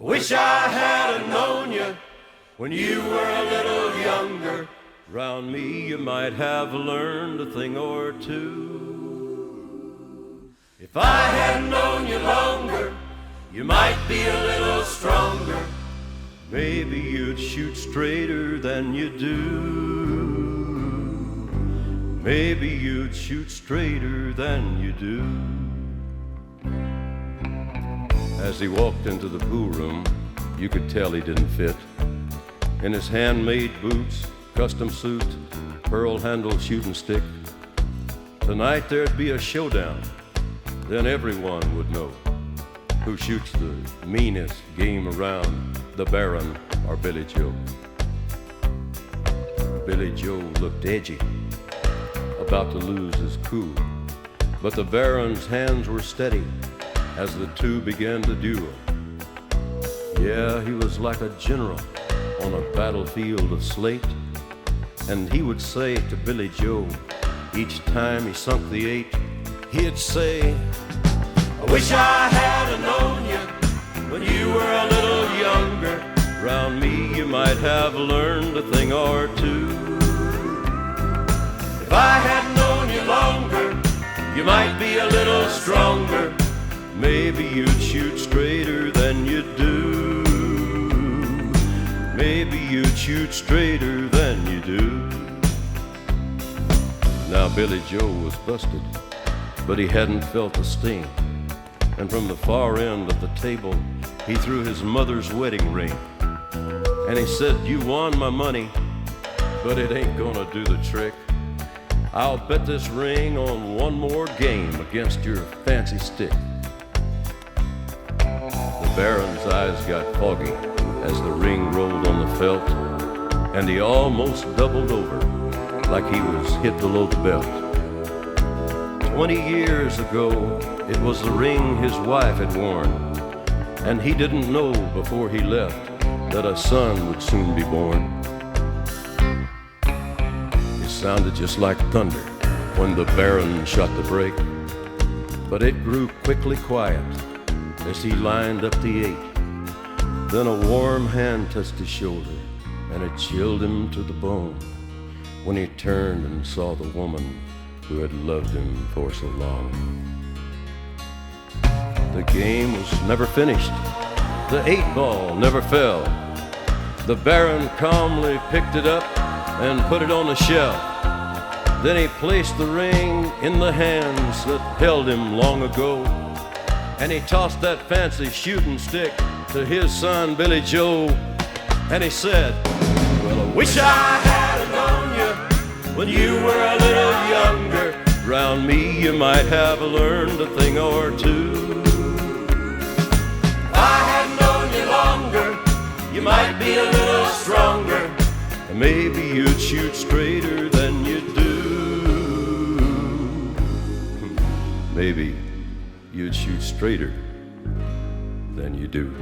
Wish I had known you when you were a little younger. Round me you might have learned a thing or two. If I had known you longer, you might be a little stronger. Maybe you'd shoot straighter than you do. Maybe you'd shoot straighter than you do. As he walked into the pool room, you could tell he didn't fit. In his handmade boots, custom suit, pearl-handled shooting stick. Tonight there'd be a showdown. Then everyone would know who shoots the meanest game around, the Baron or Billy Joe. Billy Joe looked edgy, about to lose his cool, but the Baron's hands were steady as the two began to duel. Yeah, he was like a general on a battlefield of slate, and he would say to Billy Joe, each time he sunk the 8, he'd say, I wish I had known you when you were a little younger. Round me you might have learned a thing or two. If I had known you longer, you might be a little stronger. Maybe you'd shoot straighter than you do. Maybe you'd shoot straighter than you do. Now Billy Joe was busted, but he hadn't felt the sting. And from the far end of the table, he threw his mother's wedding ring. And he said, you won my money, but it ain't gonna do the trick. I'll bet this ring on one more game against your fancy stick. The Baron's eyes got foggy as the ring rolled on the felt, and he almost doubled over like he was hit below the belt. 20 years ago, it was the ring his wife had worn, and he didn't know before he left that a son would soon be born. It sounded just like thunder when the Baron shot the brake, but it grew quickly quiet as he lined up the 8. Then a warm hand touched his shoulder, and it chilled him to the bone when he turned and saw the woman who had loved him for so long. The game was never finished. The 8 ball never fell. The Baron calmly picked it up and put it on the shelf. Then he placed the ring in the hands that held him long ago, and he tossed that fancy shooting stick to his son Billy Joe, and he said, well, I wish I had known you when you were a little younger. Round me you might have learned a thing or two. If I had known you longer, you might be a little stronger, and maybe you'd shoot straighter than you do. Maybe you'd shoot straighter than you do.